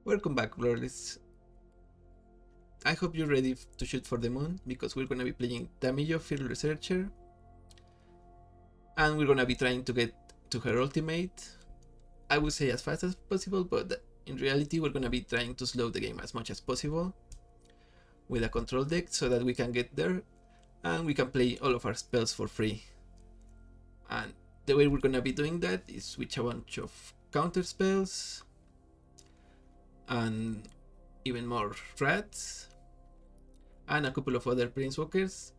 Welcome back, Glorious. I hope you're ready to shoot for the moon, because we're gonna be playing Tamiyo Field Researcher. And we're gonna be trying to get to her ultimate. I would say as fast as possible, but in reality we're gonna be trying to slow the game as much as possible with a control deck so that we can get there and we can play all of our spells for free. And the way we're gonna be doing that is switch a bunch of counterspells and even more rats and a couple of other planeswalkers.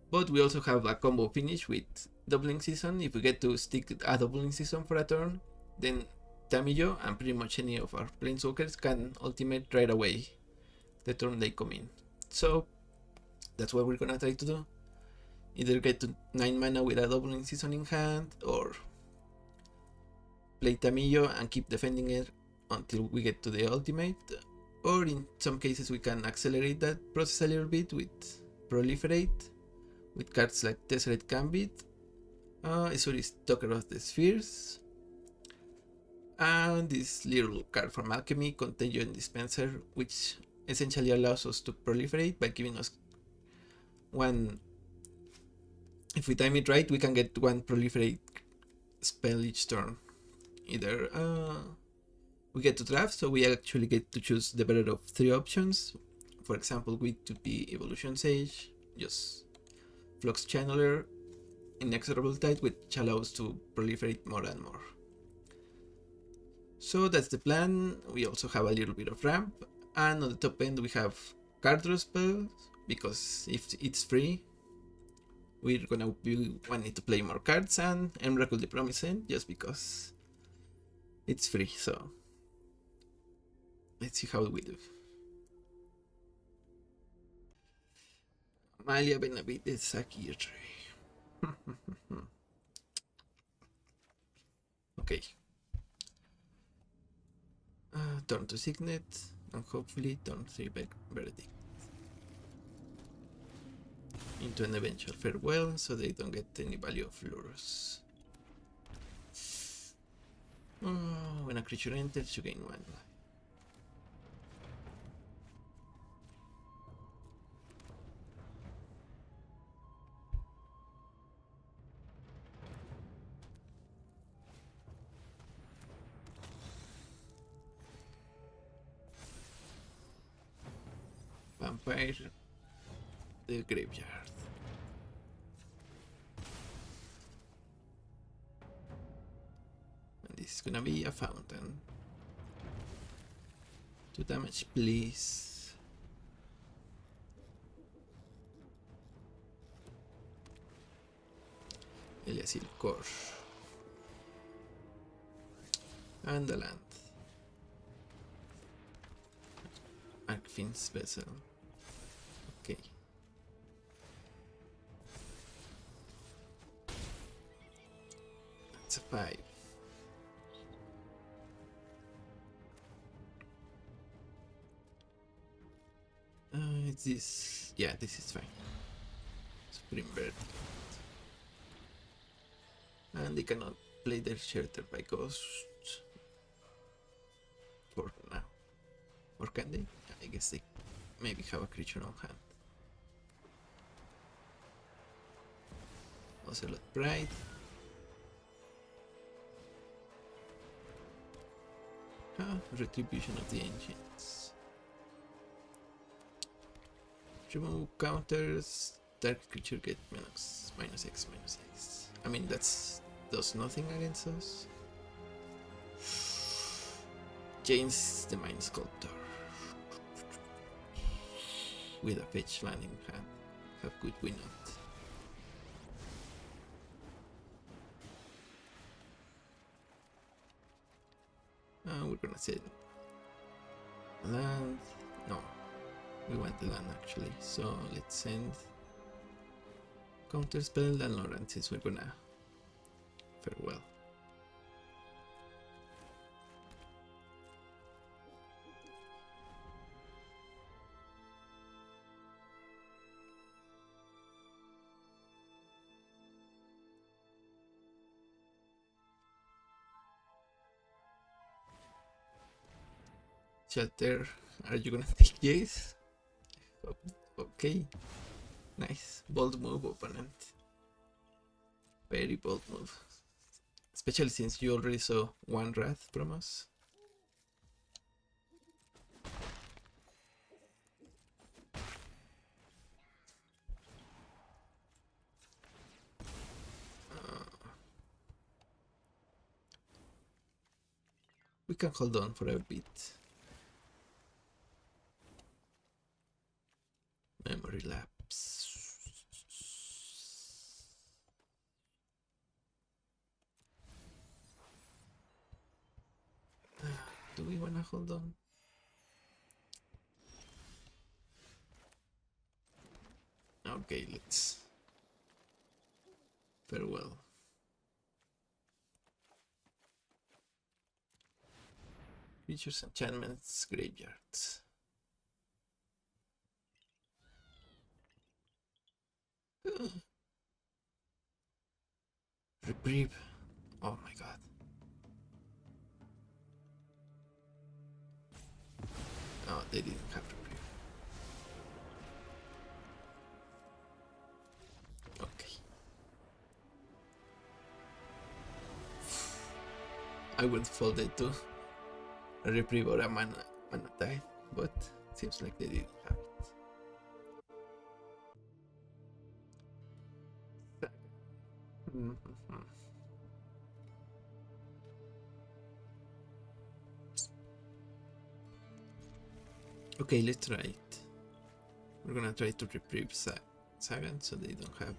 But we also have a combo finish with doubling season. If we get to stick a doubling season for a turn, then Tamiyo and pretty much any of our planeswalkers can ultimate right away the turn they come in. So that's what we're gonna try to do. Either get to 9 mana with a doubling season in hand, or play Tamiyo and keep defending it until we get to the ultimate, or in some cases we can accelerate that process a little bit with Proliferate, with cards like Tezzeret Gambit, Isuri's Talker of the Spheres, and this little card from Alchemy, Contagion Dispenser, which essentially allows us to proliferate by giving us one. If we time it right, we can get one proliferate spell each turn. Either we get to draft, so we actually get to choose the better of 3 options. For example, we could be Evolution Sage, just Flux Channeler, Inexorable Tide, which allows to proliferate more and more. So that's the plan. We also have a little bit of ramp, and on the top end we have card draw spells, because if it's free, we're gonna be wanting to play more cards, and Emrakul the Promising just because it's free. So let's see how we do. Amalia Benavides Sakire. Okay. Turn to Signet, and hopefully turn 3 back Verdict into an eventual farewell, so they don't get any value of lures. When a creature enters, you gain 1 life. Vampire the Graveyard. And this is gonna be a fountain. 2 damage, please. Eliasil Core. And the land. Arcfiend's Vessel. Okay. That's a 5. It's this. Yeah, this is fine. Supreme Bird. And they cannot play their Shelter by Ghost for now. Or can they? I guess they maybe have a creature on hand. Ocelot Pride. Retribution of the Ancients. Remove counters. Dark creature get -X/-X. I mean, does nothing against us. Jace the Mind Sculptor. With a fetch land in hand. How could we not? We're gonna set land. No, we want the land actually. So let's send Counterspell and Loran, since we're gonna farewell. Shelter, are you gonna take Jace? Okay. Nice. Bold move, opponent. Very bold move. Especially since you already saw one Wrath from us. We can hold on for a bit. Memory lapse. Do we wanna hold on? Okay, let's. Farewell. Creatures, enchantments, graveyards. Reprieve. Oh my god. Oh, they didn't have reprieve. Okay. I would fold it to a reprieve or a mana tithe, but it seems like they didn't have it. Okay, let's try it. We're gonna try to reprieve Sagan so they don't have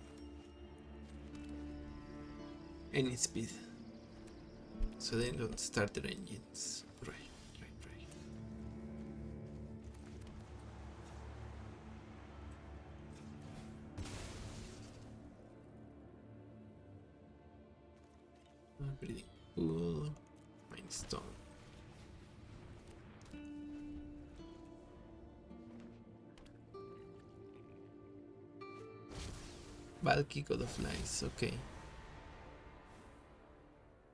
any speed. So they don't start their engines. Right. Breathing pool, Mindstone. Bulky God of Lies, okay.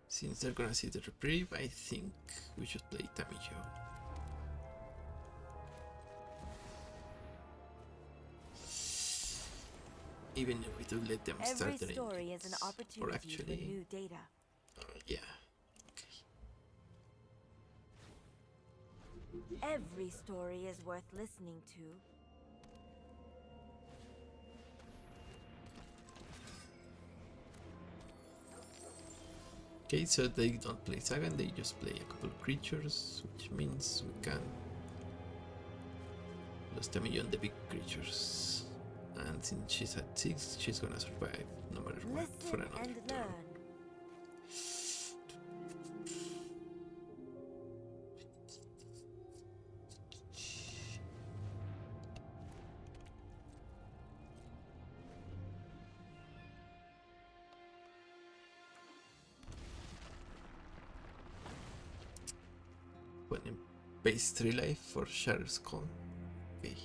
Since they're gonna see the reprieve, I think we should play Tamiyo. Even if we do let them start their story is an opportunity or actually, for new data. Yeah. Every story is worth listening to. Okay, so they don't play Sagan, they just play a couple of creatures, which means we can lose Tamiyo on the big creatures. And since she's at 6, she's gonna survive no matter what for another turn. When in base 3 life for Shatter's Call. Okay.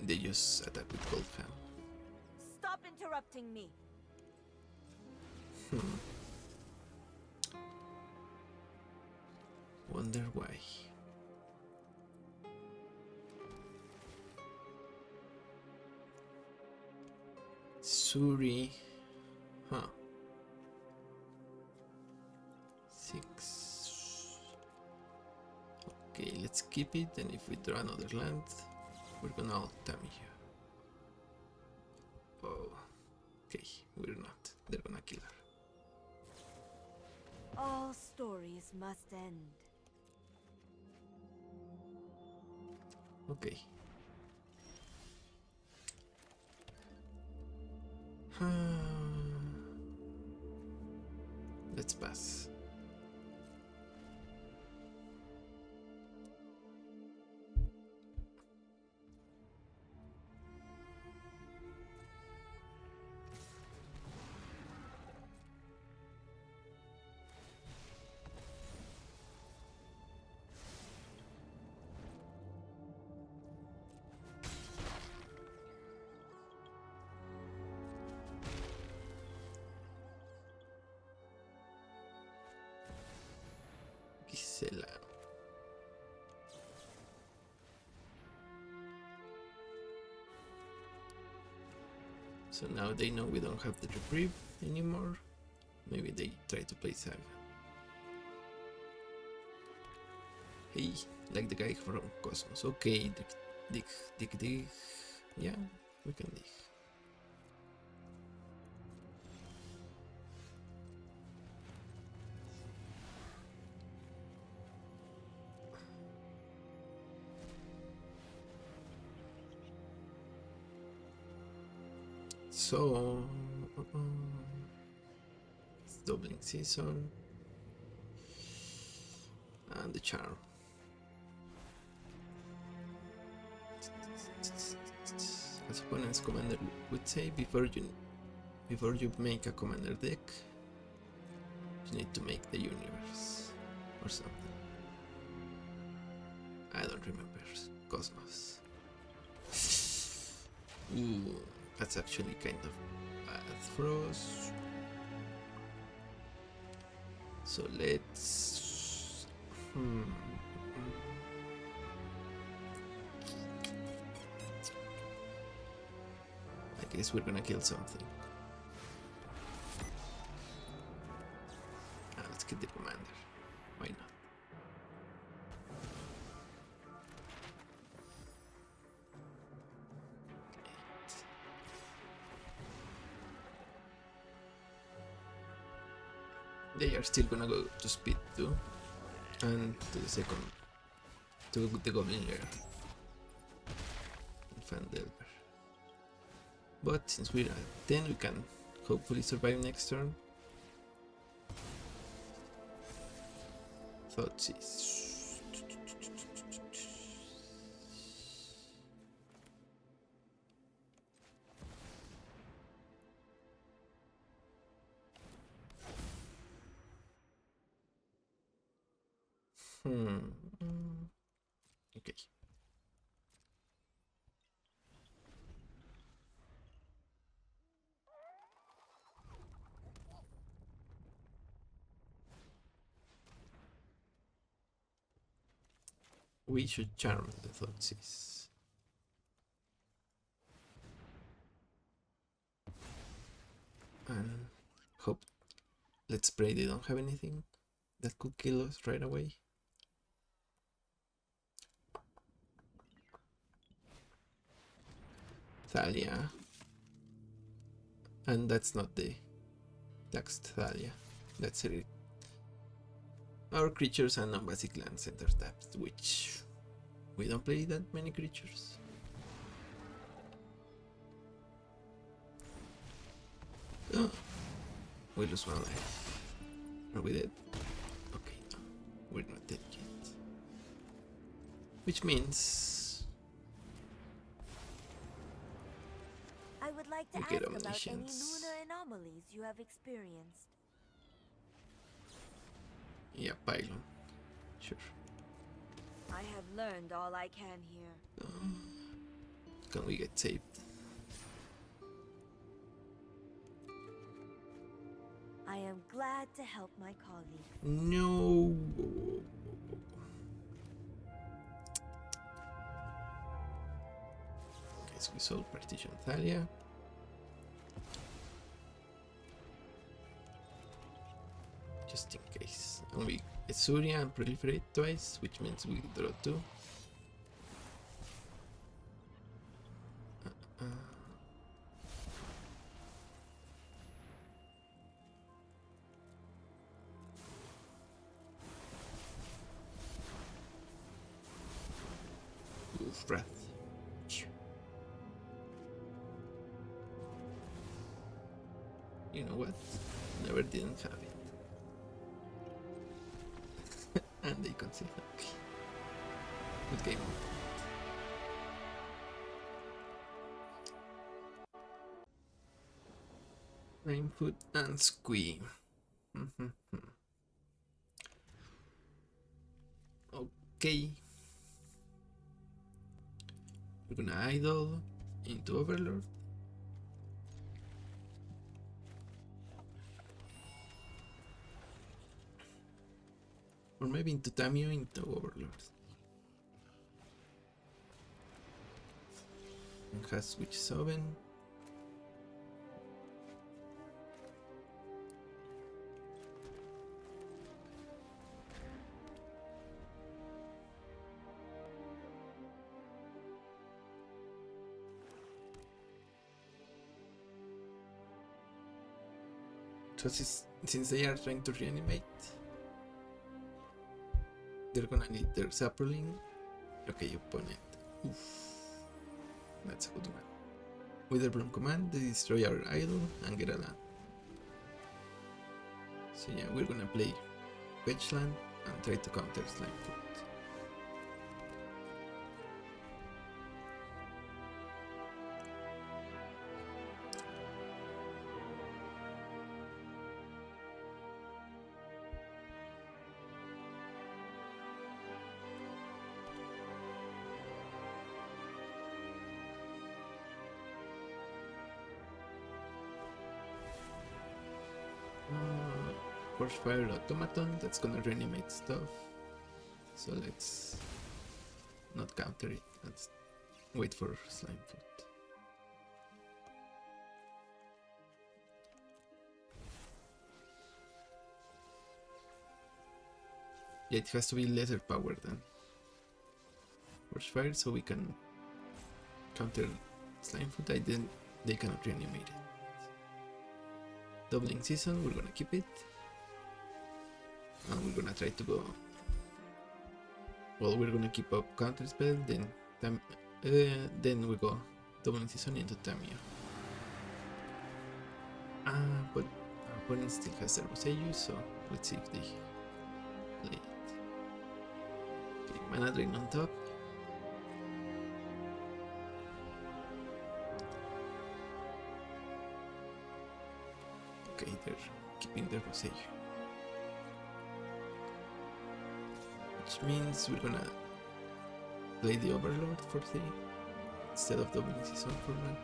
They just attack with Goldham. Stop interrupting me. Wonder why. Suri. Huh. 6. Okay, let's keep it, and if we draw another land, we're gonna ult Tamiyo. Oh, okay, we're not. They're gonna kill her. All stories must end. Okay. Let's pass. Gisela. So now they know we don't have the reprieve anymore. Maybe they try to play Saga. Hey, like the guy from Cosmos. Okay, dig. Yeah, we can dig. So, it's doubling season and the charm. As opponent's commander would say, before you make a commander deck, you need to make the universe or something. I don't remember. Cosmos. Ooh, that's actually kind of bad for us. So let's. I guess we're gonna kill something. Let's kill the commander. Why not? They are still gonna go to speed 2 and to the second, to the Goblin Lair and Fandelver. But since we're at 10, we can hopefully survive next turn. Thoughtseize. Okay. We should charm the Thoughtseize. And hope. Let's pray they don't have anything that could kill us right away. Thalia. And that's not the taxed Thalia. That's it. Our creatures and non-basic land center tapped, which we don't play that many creatures. Oh, we lose one life. Are we dead? Okay, no, we're not dead yet. Which means I would like to we ask get about any omniscience. lunar anomalies you have experienced. Yeah, pylon. Sure. I have learned all I can here. Can we get saved? I am glad to help my colleague. No. Okay, so we sold Partition Thalia. Just in case. And we get Surya and proliferate twice, which means we draw 2. Oof, Wrath. You know what? Never didn't have it. And they concede. Okay. Good game. Flame Foot and Squee. Okay. We're gonna idle into Overlord. Or maybe into Tamiyo, into Overlord. And has Switch 7. So since they are trying to reanimate, they're gonna need their sapling. Okay, opponent. Oof. That's a good one. With the Bloom command, they destroy our idol and get a land. So yeah, we're gonna play Fetch land and try to counter Slime Foot. Force Fire Automaton, that's gonna reanimate stuff. So let's not counter it. Let's wait for Slime Foot. Yeah, it has to be lesser power than Force Fire, so we can counter Slime Foot. They cannot reanimate it. Doubling Season, we're gonna keep it. And we're gonna try to go. Well, we're gonna keep up Counterspell, then we go Doubling Season into Tamiyo. But our opponent still has their Boseiju, so let's see if they play it. Okay, Mana Drain on top. Okay, they're keeping their Boseiju. Which means we're gonna play the Overlord for 3 instead of Doubling Season for 1.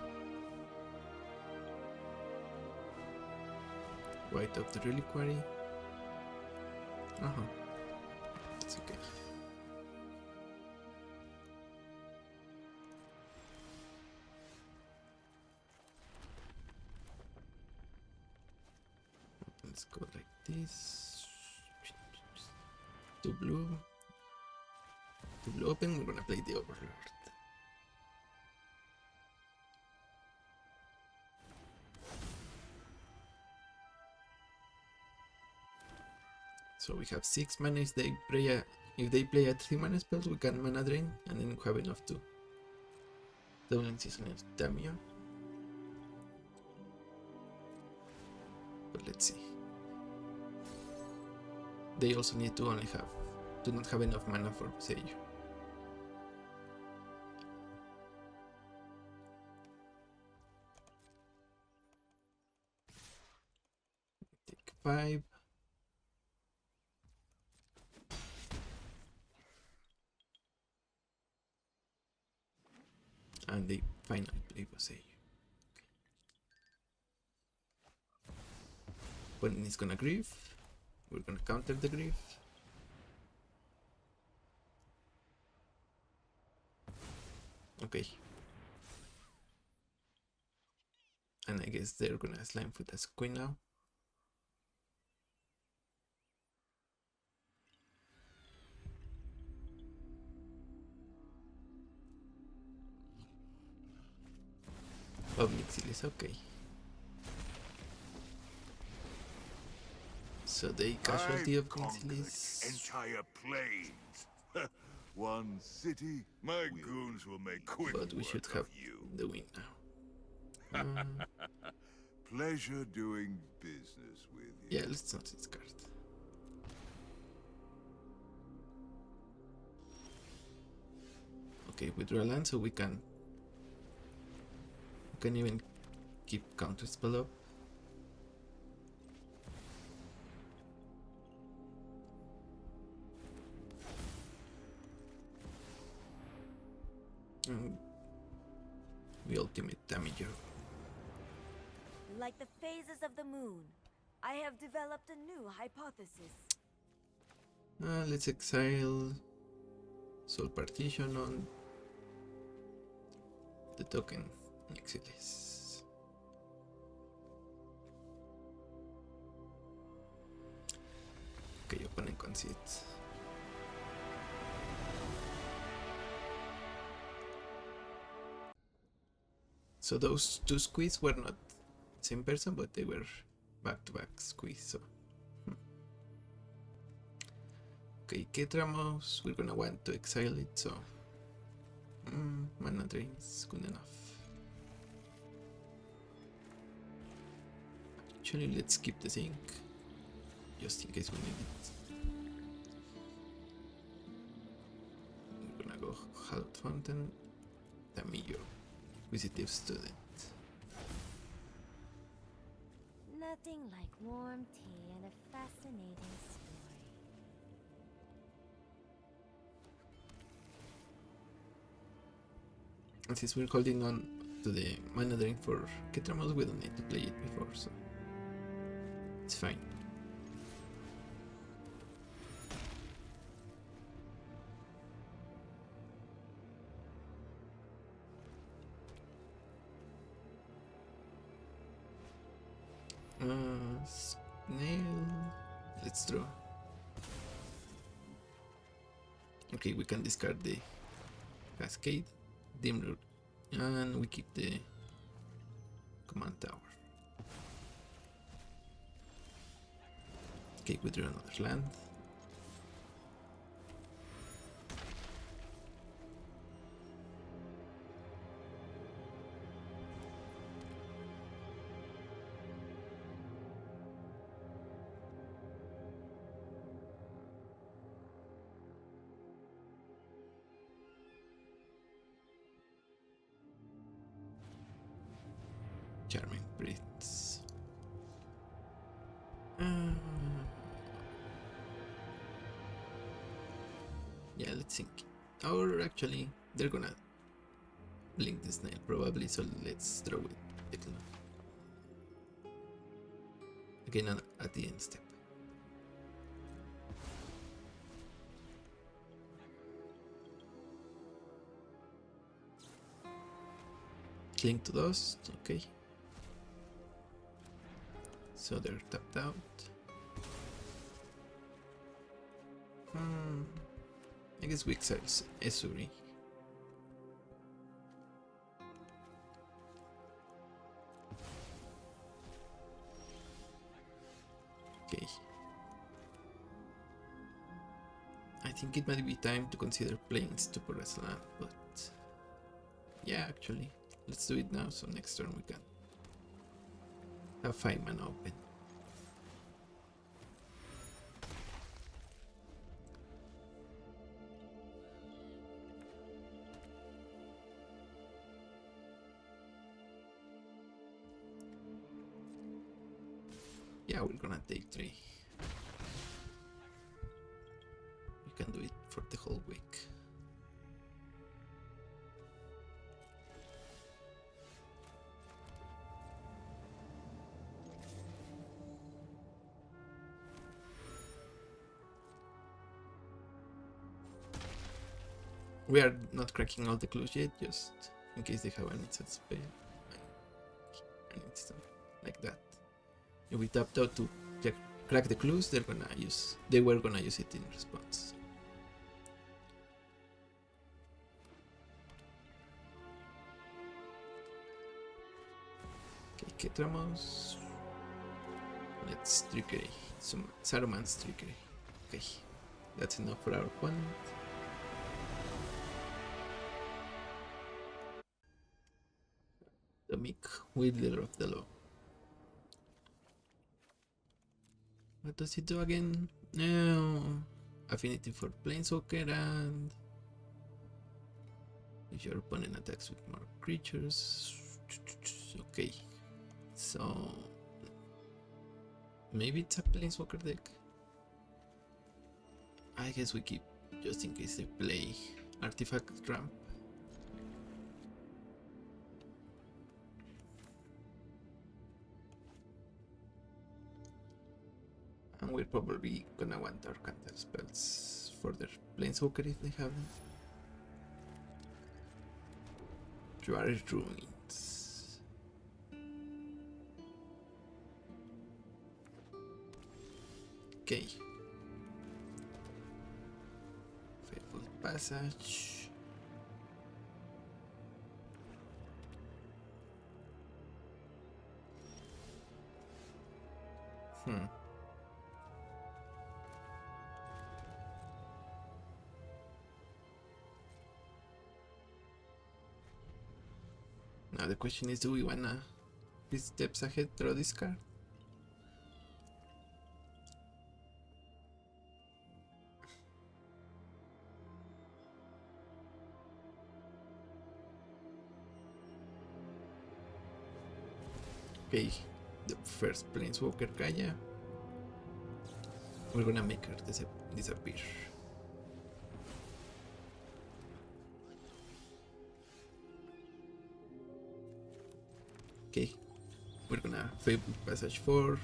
White up the Reliquary. It's okay. Let's go like this. 2 blue. 2 blue open, we're gonna play the Overlord. So we have 6 mana. If they play a 3 mana spells, we can mana drain, and then we have enough to Doubling Season of Tamiyo. But let's see. They also need to do not have enough mana for Boseiju. Take 5. And they finally play Boseiju. Opponent is gonna grief. We're gonna counter the grief. Okay. And I guess they're gonna Slime Foot as queen now. Public seal is okay. So they casualty of Concealis. Entire plains. One city, my goons will make quick. But we should have the win now. Pleasure doing business with you. Yeah, let's not discard. Okay, we draw land, so we can even keep Counterspell up. And we ultimate Tamiyo. Like the phases of the moon, I have developed a new hypothesis. Let's exile Soul Partition on the token Exiles. Okay, opponent concedes. So those two squeeze were not same person, but they were back-to-back squeeze. So okay, Ketramos, we're gonna want to exile it. So mana drain is good enough. Actually, let's skip the zinc just in case we need it. We're gonna go Hallowed Fountain, Tamiyo, Inquisitive Student. Nothing like warm tea and a fascinating story. And since we're holding on to the mana drain for Ketramos, we don't need to play it before, so it's fine. Snail. Let's draw. Okay, we can discard the Cascade, Dim Root, and we keep the Command Tower. Okay, we draw another land. Charming Prince. Yeah, let's think. Or actually, they're gonna blink the snail probably, so let's draw it. Again at the end step. Cling to Dust, okay. So they're tapped out. I guess we exile Esuri. Okay. I think it might be time to consider playing Stupor as land, but yeah, actually, let's do it now. So next turn we can have 5 mana open. Yeah, we're gonna take 3. We can do it for the whole week. We are not cracking all the clues yet, just in case they have an instant spell. An instant like that. If we tapped out to crack the clues, they were gonna use it in response. Okay, Ketramos. Let's Trickery. Some Saruman's Trickery. Okay, that's enough for our opponent. The Meek, Wheedler of the Law. What does it do again? No. Affinity for Planeswalker, and if your opponent attacks with more creatures. Okay. So maybe it's a Planeswalker deck. I guess we keep just in case they play Artifact Ramp. And we're probably gonna want our Counterspells for their Planeswalker if they have them. Jwari Ruins. Okay. Fateful Passage. Now the question is, do we wanna 3 steps ahead draw this card? Okay, the first Planeswalker Gaia. We're gonna make her disappear. Okay, we're gonna Fateful Passage for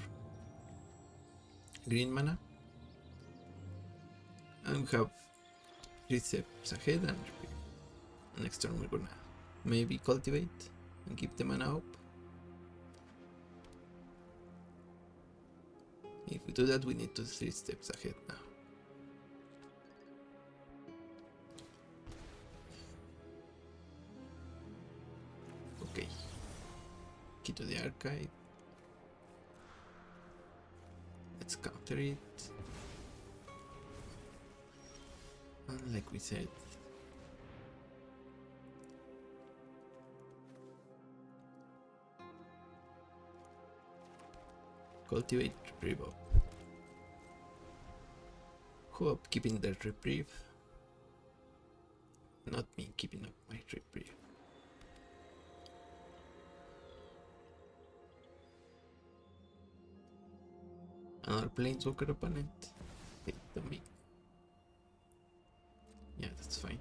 green mana. And we have 3 steps ahead and next turn we're gonna maybe Cultivate and keep the mana up. If we do that, we need to 3 steps ahead now. Okay. Key to the archive. Let's counter it. And like we said, Cultivate, Reprieve up. Who up keeping their Reprieve? Not me keeping up my Reprieve. Another Planeswalker opponent. Hit me. Yeah, that's fine.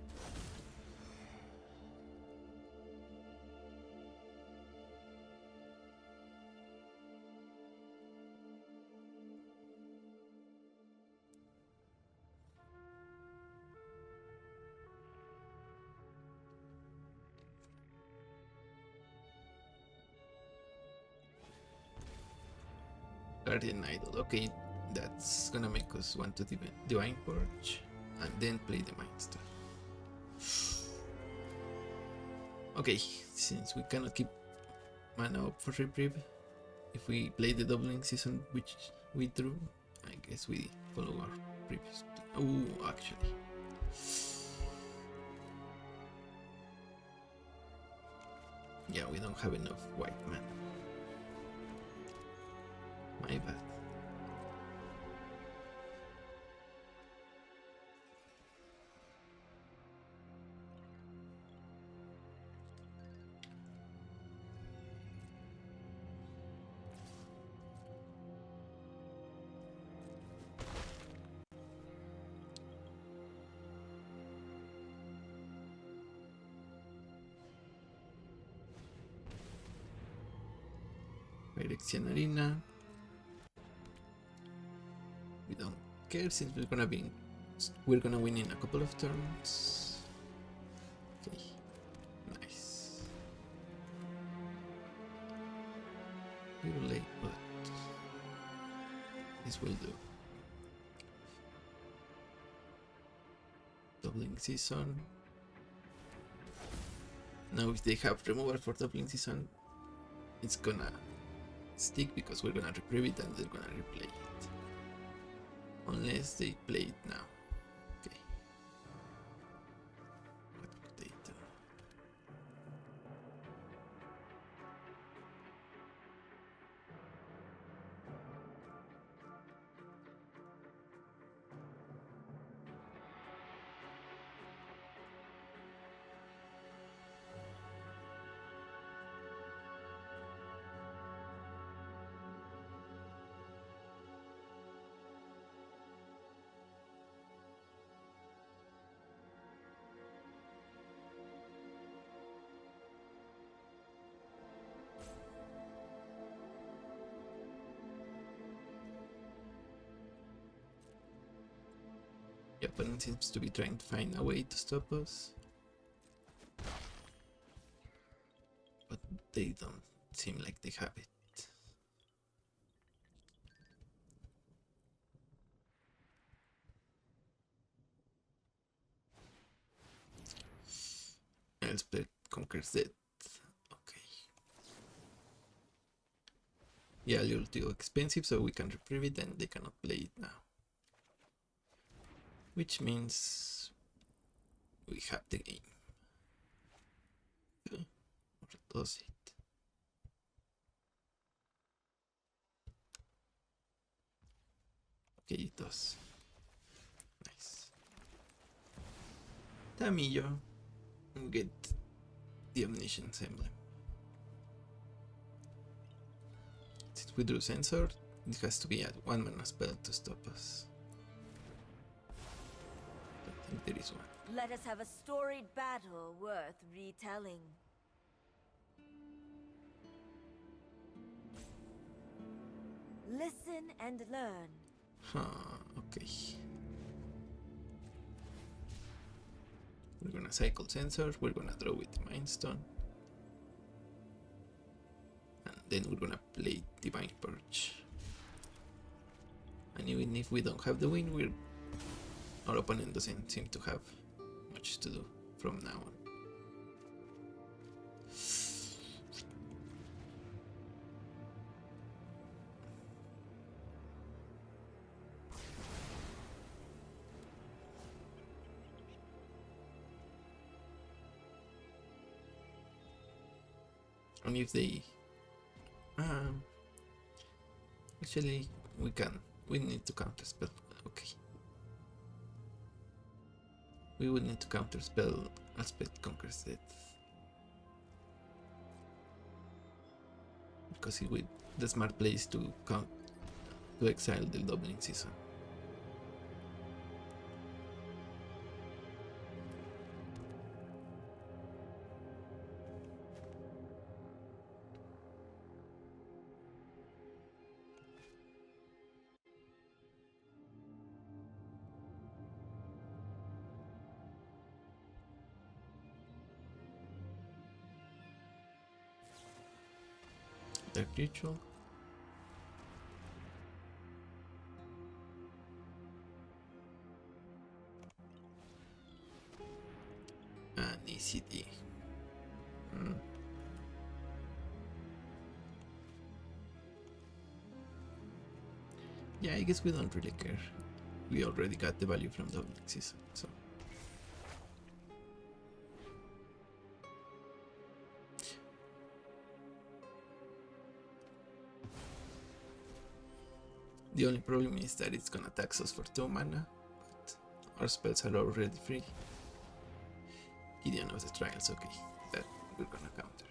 Guardian Idol. Okay, that's gonna make us want to Divine Purge and then play the Mindstone. Okay, since we cannot keep mana up for Reprieve, if we play the Doubling Season which we drew, I guess we follow our previous. Oh, actually. Yeah, we don't have enough white mana. My bad. Direction Arena. We don't care since we're gonna win in a couple of turns. Okay, nice. A little late, but this will do. Doubling Season. Now if they have removal for Doubling Season, it's gonna stick because we're gonna reprieve it and they're gonna replay it. Unless they play it now. Okay. What could they do? The opponent seems to be trying to find a way to stop us. But they don't seem like they have it. Elspeth conquers death. Okay. Yeah, a little too expensive, so we can reprieve it and they cannot play it now. Which means we have the game. Or does it? Okay, it does. Nice. Tamiyo. Get the Omniscience emblem. Since we drew Sensor, it has to be a 1 mana spell to stop us. I don't think there is one. Let us have a storied battle worth retelling. Listen and learn. Okay. We're gonna cycle Sensor, we're gonna draw with Mind Stone. And then we're gonna play Divine Purge. And even if we don't have the win, our opponent doesn't seem to have much to do from now on. And if they actually we need to counterspell. Okay, we would need to counterspell Elspeth Conquers Death, because the smart play is to exile the doubling season. Dark Ritual. And ECD. Yeah, I guess we don't really care. We already got the value from the season, so. The only problem is that it's gonna tax us for 2 mana, but our spells are already free. Gideon of the Trials, okay, that we're gonna counter.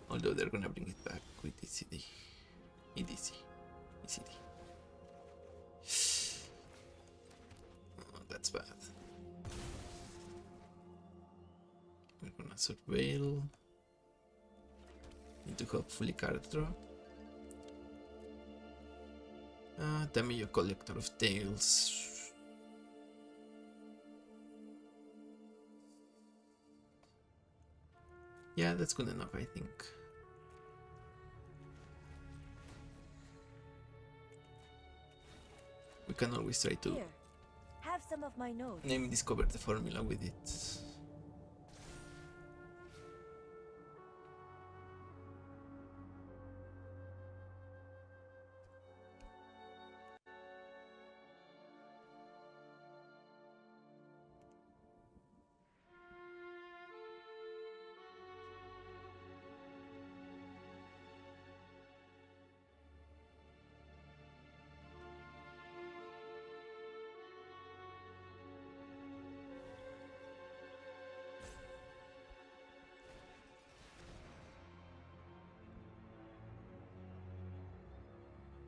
Although they're gonna bring it back with ECD. EDC. ECD. Oh, that's bad. We're gonna surveil. Need to hopefully card draw. Tamiyo, Collector of Tales. Yeah, that's good enough, I think. We can always try to Here, have some of my notes. name discover the formula with it.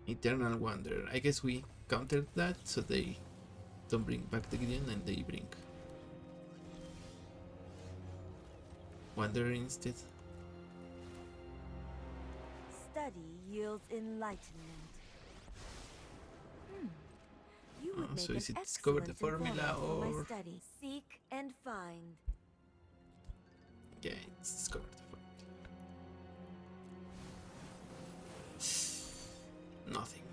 Eternal Wonder. I guess we countered that so they don't bring back the Gideon and they bring Wanderer instead. Study yields enlightenment. You would So make is an it discover the excellent formula informant for my or... study. Seek and find. Yeah, it's discover the formula. Nothing.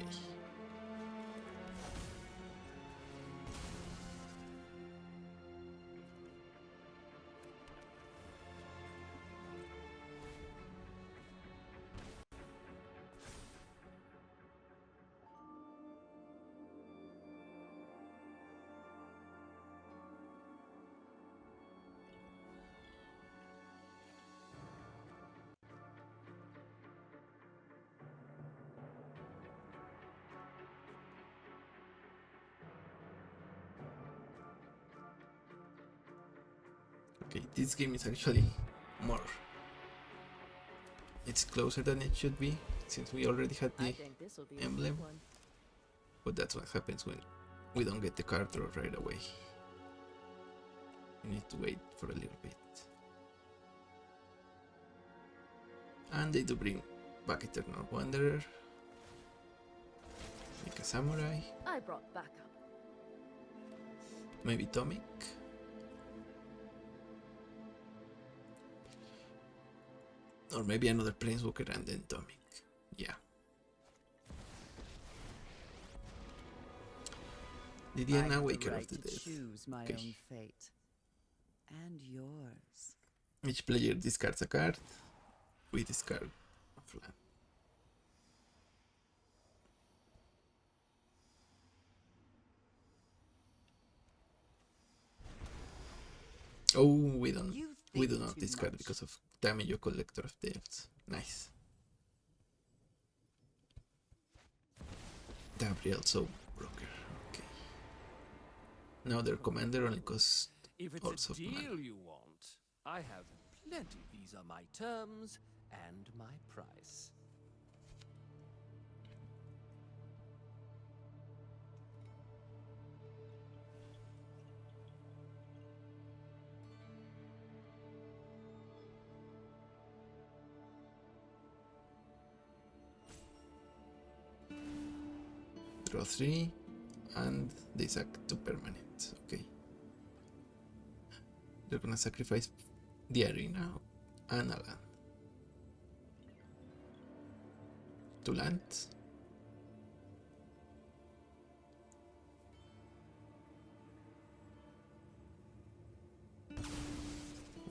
Okay. Okay, this game is actually more. It's closer than it should be, since we already had the emblem. But that's what happens when we don't get the card draw right away. We need to wait for a little bit. And they do bring back Eternal Wanderer. Make a Samurai. I brought backup. Maybe Tomic. Or maybe another Planeswalker and then Tomic. Yeah. Lydiana, Waker of the Dead. Choose my Okay. own fate. And yours. Each player discards a card. We discard a flan. Oh, we don't. You We do think not too discard much. because of Tamiyo, Collector of Depths. Nice. Gabriel, so broker. Okay. Now their commander only costs If it's also a deal mana. you want, I have plenty. These are my terms and my price. Draw 3 and they sack 2 permanents. Okay. They're gonna sacrifice the arena and a land. 2 lands.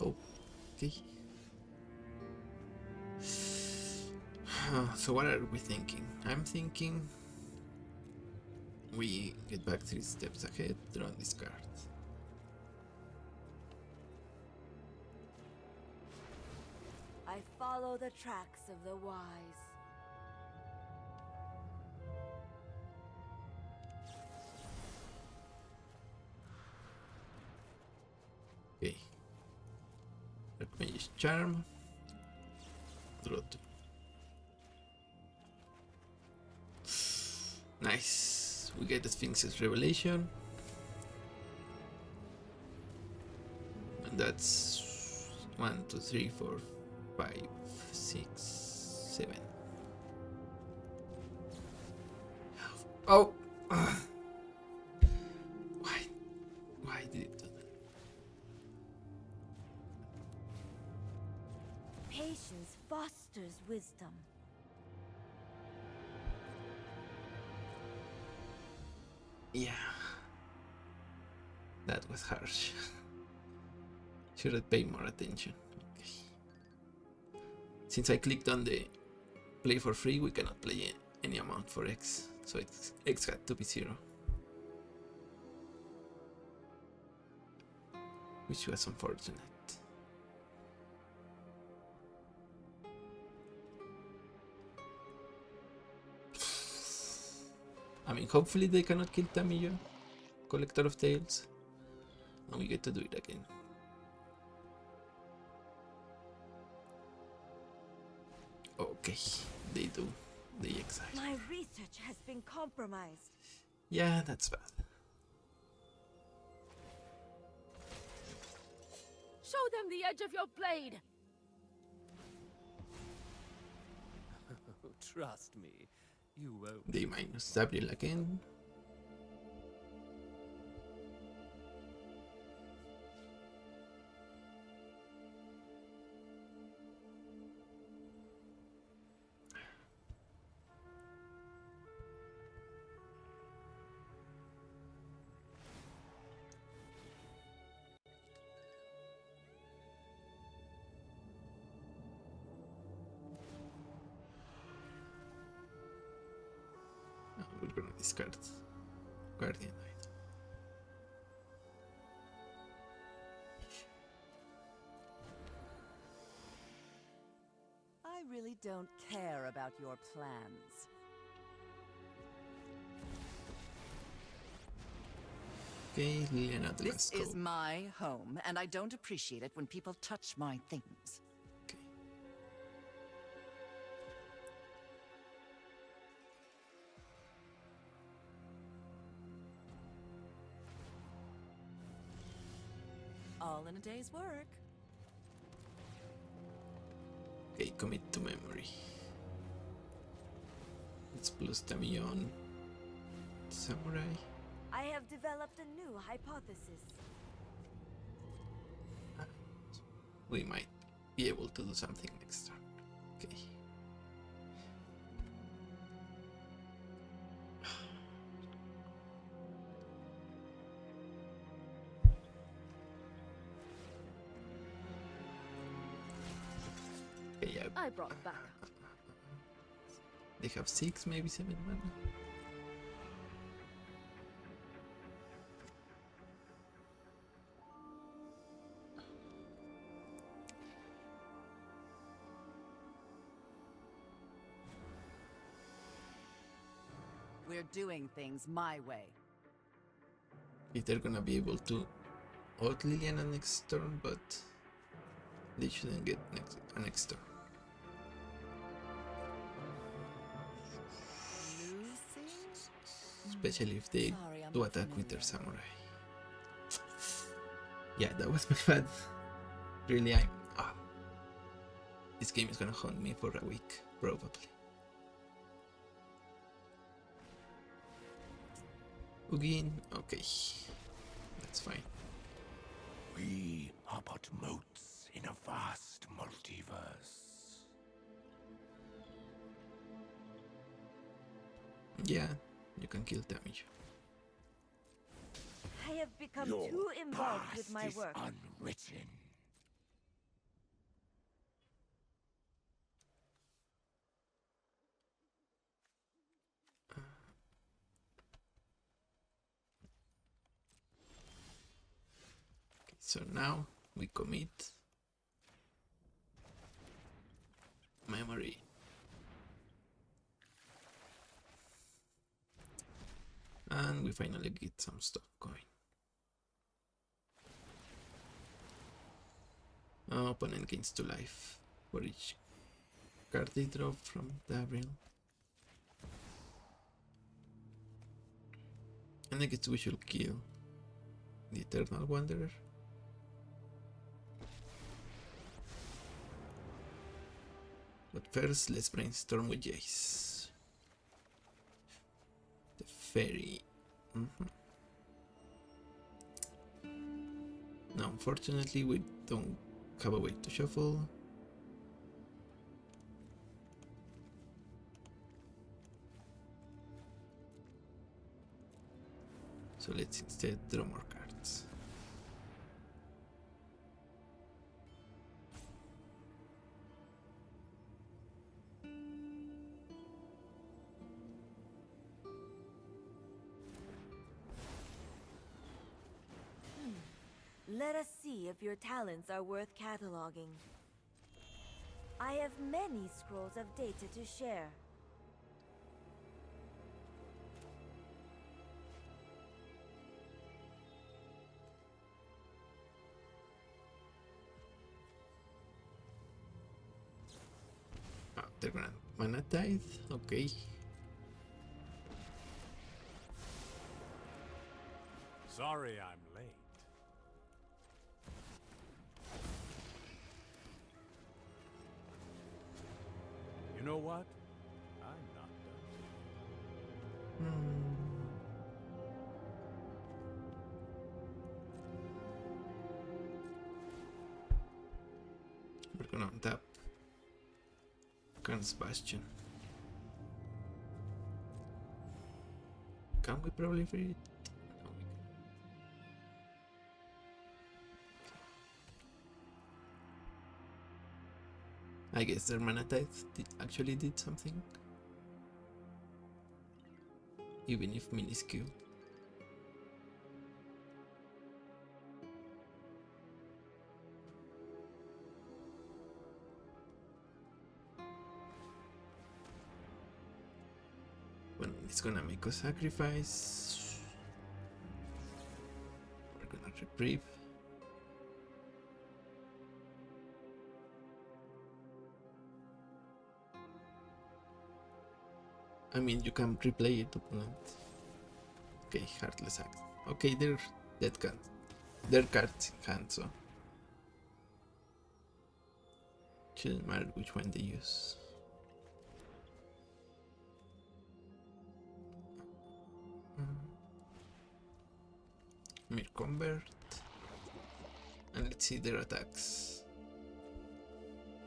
Oh, okay. So what are we thinking? I'm thinking we get back 3 steps ahead, draw this card. I follow the tracks of the wise. Okay. Dark Mage's Charm. Draw 2. Nice. We get the Sphinx's Revelation. And that's 1, 2, 3, 4, 5, 6, 7. Oh! Why? Why did it do that? Patience fosters wisdom. Yeah. That was harsh. Should have paid more attention. Okay. Since I clicked on the play for free, we cannot play any amount for X. So X had to be 0. Which was unfortunate. I mean, hopefully they cannot kill Tamiyo, Collector of Tales, and we get to do it again. Okay, they do. They exile. My research has been compromised. Yeah, that's bad. Show them the edge of your blade. Trust me, you won't. They minus Gabriel again. discard Guardian Knight. I really don't care about your plans. Okay, Liliana, let's This go. is my home, and I don't appreciate it when people touch my things. Okay. All in a day's work. Okay, commit to memory. Let's plus Tamiyo on Samurai. I have developed a new hypothesis. We might be able to do something next turn. Okay. Okay, yeah. I brought backup. They have 6, maybe 7 mana. We're doing things my way. If they're gonna be able to out Liliana next turn, but they shouldn't get next turn. Lucy? Especially if they Sorry, I'm do not attack with their familiar. samurai. Yeah, that was my bad. Really, this game is gonna haunt me for a week, probably. Ugin, okay, that's fine. We are but motes in a vast multiverse. Yeah, you can kill damage. I have become Your too involved with past my is work. unwritten. So now we commit memory. And we finally get some stuff going. Opponent gains 2 life for each card they draw from the Avril. And I guess we should kill the Eternal Wanderer. But first, let's brainstorm with Jace. Teferi. Now, unfortunately, we don't have a way to shuffle. So let's instead draw more cards. Let us see if your talents are worth cataloging. I have many scrolls of data to share. They're gonna mana tithe, okay. Sorry I'm late. You know what? I'm not done. We're gonna untap Khan's Bastion. Can we probably free it? No, we can. I guess their mana tithe actually did something. even if minuscule. Well, it's gonna make a sacrifice. We're gonna reprieve. I mean, you can replay it, opponent. Okay, Heartless Act. Okay, they're dead cards. Their cards in hand, so shouldn't matter which one they use. Mere convert, and let's see their attacks.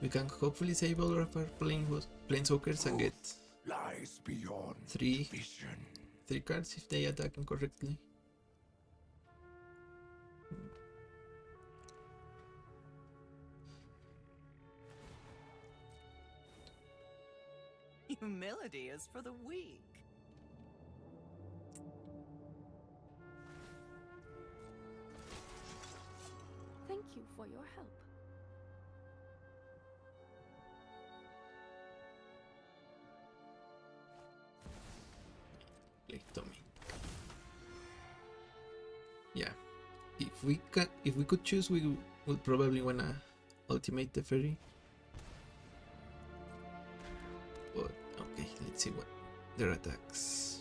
We can hopefully save all of our planeswalkers and get Lies beyond three vision. cards if they attack incorrectly. Humility is for the weak. Thank you for your help. Play Tommy. Yeah, if we could choose, we would probably wanna ultimate Teferi. But okay, let's see what their attacks.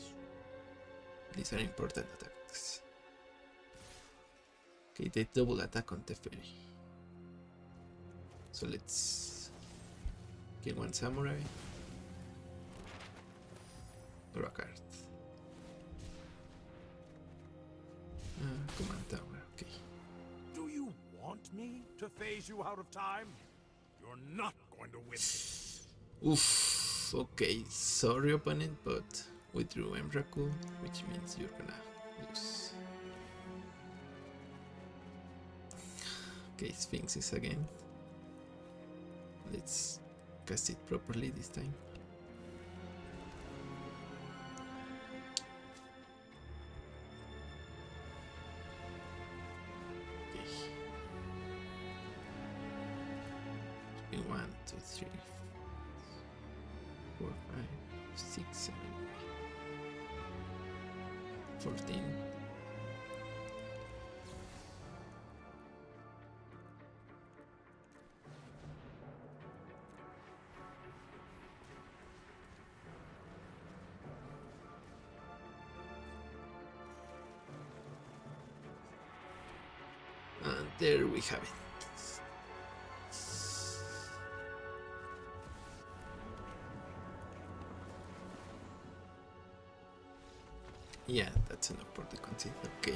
These are important attacks. Okay, they double attack on Teferi. So let's kill one samurai. Draw a card. Command tower, okay. Do you want me to phase you out of time? You're not going to win. Oof, okay, sorry opponent, but we drew Emrakul, which means you're gonna lose. Okay, Sphinxes again. Let's cast it properly this time. Okay. 1, 2, 3, 4, 5, 6, 7, 8, 14. And there we have it. Yeah, that's enough for the conceit. Okay.